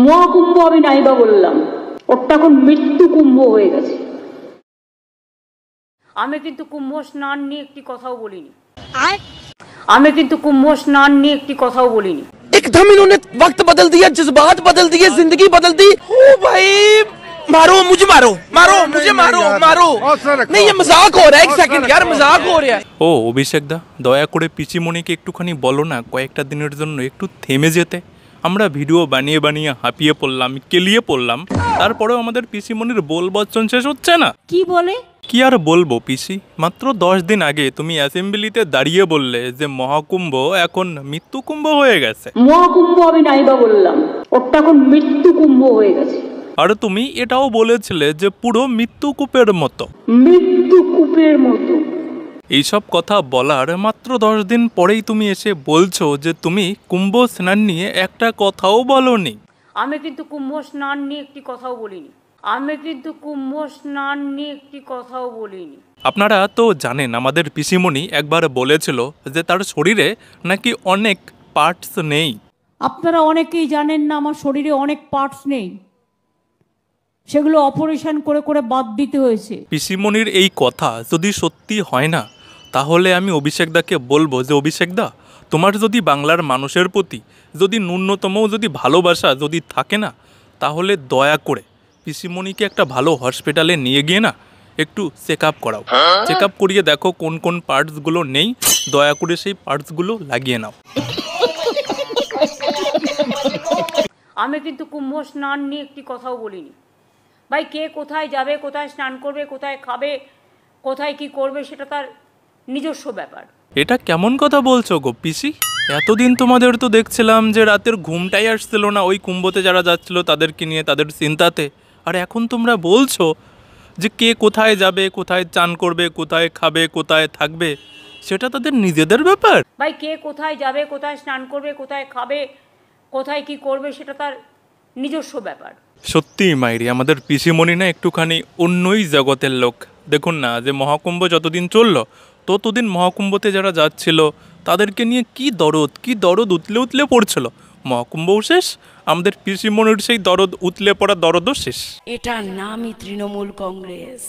মহাকুম্ভ আমি নাইবা বললাম, ওটা এখন মৃত্যু কুম্ভ হয়ে গেছে। আমি কিন্তু কুম্ভ স্নান নিয়ে একটি কথাও বলিনি। एकदम इन्होंने वक्त बदल दिया, जज्बात बदल दिए, जिंदगी बदल दी। ओ भाई मारो मुझे, मारो मारो मुझे, मारो मारो। नहीं ये मजाक हो रहा है, एक सेकंड यार, मजाक हो रहा है। ও অভিষেক দা, দয়া করে পিসিমণিকে একটুখানি বলো না কয়েকটা দিনের জন্য একটু থেমে যেতে। আমরা ভিডিও বানিয়ে বানিয়ে হাঁপিয়ে পড়লাম, কেলিয়ে পড়লাম, তারপরেও আমাদের পিসিমণির বল বচ্চন শেষ হচ্ছে না। কি বলে? কি আর বলবো পিসি, মাত্র 10 দিন আগে তুমি অ্যাসেম্বলিতে দাঁড়িয়ে বললে যে মহাকুম্ভ এখন মৃত্যু কুম্ভ হয়ে গেছে। মহাকুম্ভ আমি নাইবা বললাম, ওটা এখন মৃত্যু কুম্ভ হয়ে গেছে। আর তুমি এটাও বলেছিলে যে পুরো মৃত্যু কূপের মতো। মৃত্যু কূপের মতো। এইসব কথা বলার মাত্র 10 দিন পরেই তুমি এসে বলছো যে তুমি কুম্ভ স্নান নিয়ে একটা কথাও বলনি। আমি কিন্তু কুম্ভ স্নান নিয়ে একটি কথাও বলিনি। আপনারা তো জানেন আমাদের পিসিমণি একবার বলেছিল যে তার শরীরে নাকি অনেক পার্টস নেই। আপনারা অনেকেই জানেন না আমার শরীরে অনেক পার্টস নেই, সেগুলো অপারেশন করে করে বাদ দিতে হয়েছে। পিসিমণির এই কথা যদি সত্যি হয় না, তাহলে আমি অভিষেক দাকে বলবো যে অভিষেক দা, তোমার যদি বাংলার মানুষের প্রতি যদি ন্যূনতম যদি ভালোবাসা যদি থাকে না, তাহলে দয়া করে পিসিমণিকে একটা ভালো হসপিটালে নিয়ে গিয়ে না একটু চেক আপ করাও। চেক আপ করিয়ে দেখো কোন কোন পার্টসগুলো নেই, দয়া করে সেই পার্টসগুলো লাগিয়ে নাও। আমি কিন্তু কুম্ভ স্নান নিয়ে একটি কথাও বলিনি। ভাই, কে কোথায় যাবে, কোথায় স্নান করবে, কোথায় খাবে, কোথায় কি করবে, সেটা তার নিজস্ব ব্যাপার। এটা কেমন কথা বলছো গো পিসি? এতদিন তোমাদের তো দেখছিলাম যে রাতের ঘুমটাই আসছিল না ওই কুম্ভতে যারা যাচ্ছিল তাদেরকে নিয়ে, তাদের চিন্তাতে। আর এখন তোমরা বলছো যে কে কোথায় যাবে, কোথায় চান করবে, কোথায় খাবে, কোথায় থাকবে, সেটা তাদের নিজেদের ব্যাপার। ভাই, কে কোথায় যাবে, কোথায় স্নান করবে, কোথায় খাবে, কোথায় কি করবে, সেটা তার নিজস্ব ব্যাপার। সত্যি মাইরি, আমাদের পিসিমণি না একটুখানি অন্যই জগতের লোক। দেখুন না, যে মহাকুম্ভ যতদিন চললো ততদিন মহাকুম্ভতে যারা যাচ্ছিল তাদেরকে নিয়ে কি দরদ উতলে উতলে পড়ছিল। মহাকুম্ভও শেষ, আমাদের পিসিমণির সেই দরদ উতলে পড়া দরদও শেষ। এটার নামই তৃণমূল কংগ্রেস।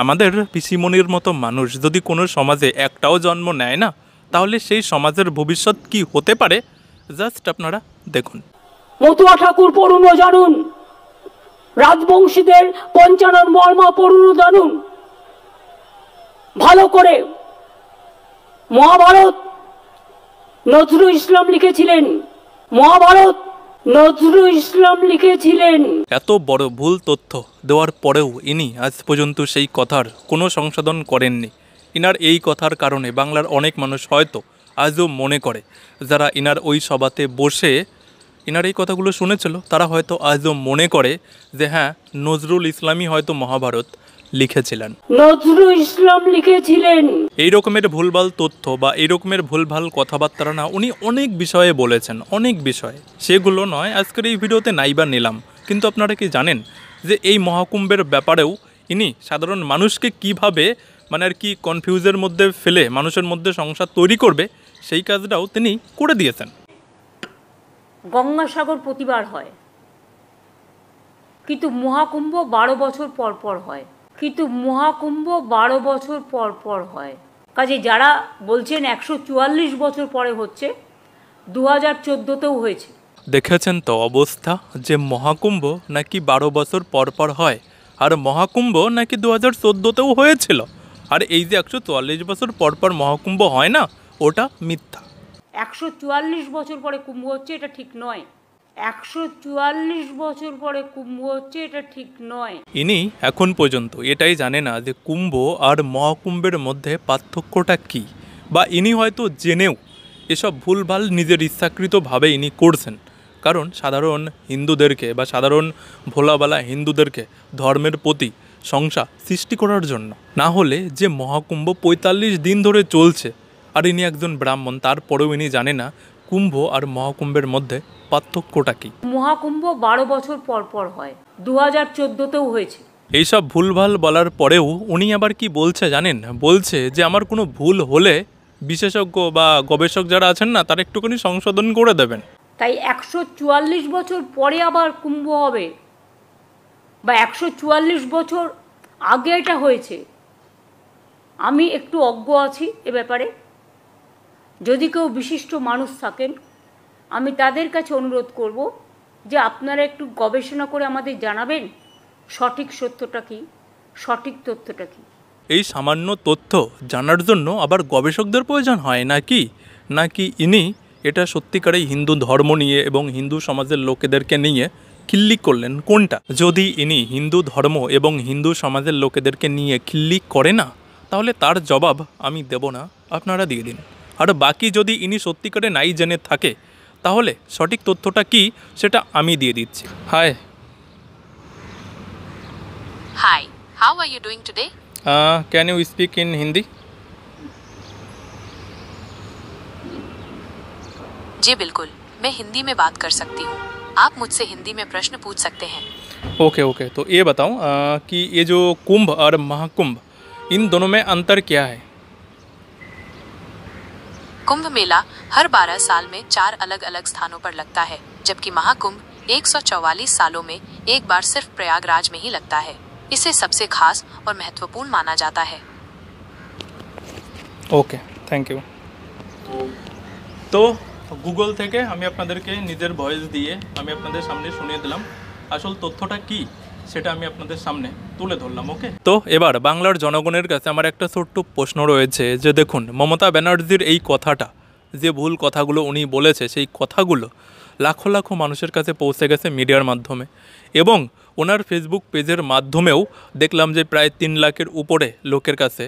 আমাদের পিসিমণির মতো মানুষ যদি কোনো সমাজে একটাও জন্ম নেয় না, তাহলে সেই সমাজের ভবিষ্যৎ কি হতে পারে জাস্ট আপনারা দেখুন। মতুয়া ঠাকুর পড়ুন ও জানুন, রাজবংশীদের পঞ্চানন মর্মা পড়ুন ও জানুন ভালো করে। মহাভারত নজরুল ইসলাম লিখেছিলেন। এত বড় ভুল তথ্য দেওয়ার পরেও ইনি আজ পর্যন্ত সেই কথার কোনো সংশোধন করেননি। ইনার এই কথার কারণে বাংলার অনেক মানুষ হয়তো আজও মনে করে, যারা ইনার ওই সভাতে বসে ইনার এই কথাগুলো শুনেছিল, তারা হয়তো আজও মনে করে যে হ্যাঁ, নজরুল ইসলামই হয়তো মহাভারত লিখেছিলেন। এই রকমের ভুলভাল তথ্য বা এই রকমের ভুলভাল কথাবার্তা না উনি অনেক বিষয়ে বলেছেন, অনেক বিষয়ে। সেগুলো নয় আজকের এই ভিডিওতে নাইবা নিলাম। কিন্তু আপনারা কি জানেন যে এই মহাকুম্ভের ব্যাপারেও ইনি সাধারণ মানুষকে কিভাবে মানে আর কি কনফিউজের মধ্যে ফেলে মানুষের মধ্যে সংসার তৈরি করবে, সেই কাজটাও তিনি করে দিয়েছেন। গঙ্গাসাগর প্রতিবার হয়, কিন্তু মহাকুম্ভ 12 বছর পর পর হয়। কাজে যারা বলছেন 144 বছর পরে হচ্ছে, 2014তেও হয়েছে। দেখেছেন তো অবস্থা, যে মহাকুম্ভ নাকি 12 বছর পর পর হয়, আর মহাকুম্ভ নাকি 2014তেও হয়েছিল। আর এই যে 144 বছর পর পর মহাকুম্ভ হয় না, ওটা মিথ্যা। 144 বছর পরে কুম্ভ হচ্ছে এটা ঠিক নয়। 144 বছর পরে কুম্ভ হচ্ছে এটা ঠিক নয়। ইনি এখন পর্যন্ত এটাই জানে না যে কুম্ভ আর মহাকুম্ভের মধ্যে পার্থক্যটা কি, বা ইনি হয়তো জেনেও এসব ভুলভাল নিজের ইচ্ছাকৃতভাবে ইনি করছেন। কারণ সাধারণ হিন্দুদেরকে বা সাধারণ ভোলাবালা হিন্দুদেরকে ধর্মের প্রতি সংশয় সৃষ্টি করার জন্য। না হলে যে মহাকুম্ভ 45 দিন ধরে চলছে, আর ইনি একজন ব্রাহ্মণ, তারপরেও ইনি জানে না কুম্ভ আর মহাকুম্ভের মধ্যে পার্থক্যটা কি। মহাকুম্ভ 12 বছর পর পর হয়, 2014তেও হয়েছে। এইসব ভুলভাল বলার পরেও উনি আবার কি বলছে জানেন? বলছে যে আমার কোনো ভুল হলে বিশেষজ্ঞ বা গবেষক যারা আছেন না, তারা একটুখানি সংশোধন করে দেবেন। তাই 144 বছর পরে আবার কুম্ভ হবে, বা 144 বছর আগে এটা হয়েছে, আমি একটু অজ্ঞ আছি এ ব্যাপারে। যদি কেউ বিশিষ্ট মানুষ থাকেন, আমি তাদের কাছে অনুরোধ করব যে আপনারা একটু গবেষণা করে আমাদের জানাবেন সঠিক সত্যটা কী, সঠিক তথ্যটা কী। এই সামান্য তথ্য জানার জন্য আবার গবেষকদের প্রয়োজন হয় নাকি ইনি এটা সত্যিকারেই হিন্দু ধর্ম নিয়ে এবং হিন্দু সমাজের লোকেদেরকে নিয়ে খিল্লি করলেন? কোনটা? যদি ইনি হিন্দু ধর্ম এবং হিন্দু সমাজের লোকেদেরকে নিয়ে খিল্লি করে না, তাহলে তার জবাব আমি দেব না, আপনারা দিয়ে দিন। আর বাকি যদি ইনি সত্যিকারে নাই জেনে থাকে, তাহলে সঠিক তথ্যটা কি সেটা আমি দিয়ে দিচ্ছি। Hi, Hi, how are you doing today? Can you speak in Hindi? जी बिल्कुल, मैं हिंदी में बात कर सकती हूँ। आप मुझसे हिंदी में प्रश्न पूछ सकते हैं। ओके, तो ये बताऊं कि ये जो कुंभ और महाकुंभ, इन दोनों में अंतर क्या है? कुंभ मेला हर 12 साल में 4 अलग अलग स्थानों पर लगता है, जबकि महाकुंभ 144 सालों में एक बार सिर्फ प्रयागराज में ही लगता है। इसे सबसे खास और महत्वपूर्ण माना जाता है। Okay, thank you. तो গুগল থেকে আমি আপনাদেরকে নিজের ভয়েস দিয়ে আমি আপনাদের সামনে শুনিয়ে দিলাম, আসল তথ্যটা কি সেটা আমি আপনাদের সামনে তুলে ধরলাম। ওকে, তো এবার বাংলার জনগণের কাছে আমার একটা ছোট্ট প্রশ্ন রয়েছে যে দেখুন, মমতা ব্যানার্জির এই কথাটা, যে ভুল কথাগুলো উনি বলেছে, সেই কথাগুলো লাখো লাখো মানুষের কাছে পৌঁছে গেছে মিডিয়ার মাধ্যমে, এবং ওনার ফেসবুক পেজের মাধ্যমেও দেখলাম যে প্রায় 3 লাখের উপরে লোকের কাছে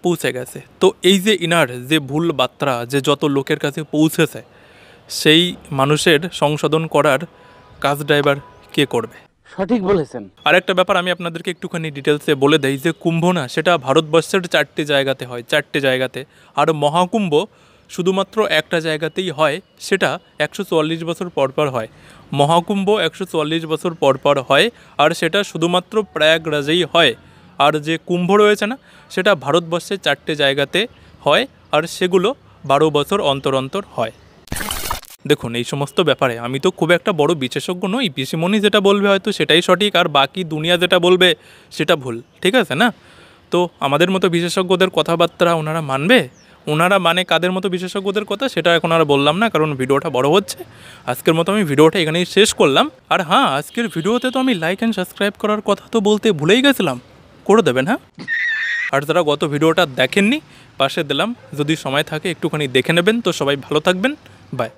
পৌঁছে গেছে। তো এই যে ইনার যে ভুল বার্তা যে যত লোকের কাছে পৌঁছেছে, সেই মানুষের সংশোধন করার কাজ ড্রাইভার কে করবে? সঠিক বলেছেন। আরেকটা ব্যাপার আমি আপনাদেরকে একটুখানি ডিটেলসে বলে দেই যে কুম্ভ না, সেটা ভারতবর্ষের 4টে জায়গাতে হয়, 4টে জায়গাতে। আর মহাকুম্ভ শুধুমাত্র একটা জায়গাতেই হয়, সেটা 144 বছর পরপর হয়। মহাকুম্ভ 144 বছর পরপর হয়, আর সেটা শুধুমাত্র প্রয়াগরাজেই হয়। আর যে কুম্ভ রয়েছে না, সেটা ভারতবর্ষের 4টে জায়গাতে হয়, আর সেগুলো 12 বছর অন্তর অন্তর হয়। দেখুন, এই সমস্ত ব্যাপারে আমি তো খুব একটা বড় বিশেষজ্ঞ নই, পিসিমণি যেটা বলবে হয়তো সেটাই সঠিক, আর বাকি দুনিয়া যেটা বলবে সেটা ভুল, ঠিক আছে না? তো আমাদের মতো বিশেষজ্ঞদের কথাবার্তা ওনারা মানবে? ওনারা মানে কাদের মতো বিশেষজ্ঞদের কথা সেটা এখন আর বললাম না, কারণ ভিডিওটা বড় হচ্ছে। আজকের মতো আমি ভিডিওটা এখানেই শেষ করলাম। আর হ্যাঁ, আজকের ভিডিওতে তো আমি লাইক অ্যান্ড সাবস্ক্রাইব করার কথা তো বলতে ভুলেই গেছিলাম, করে দেবেন হ্যাঁ। আর যারা গত ভিডিওটা দেখেননি, পাশে দিলাম, যদি সময় থাকে একটুখানি দেখে নেবেন। তো সবাই ভালো থাকবেন, বাই।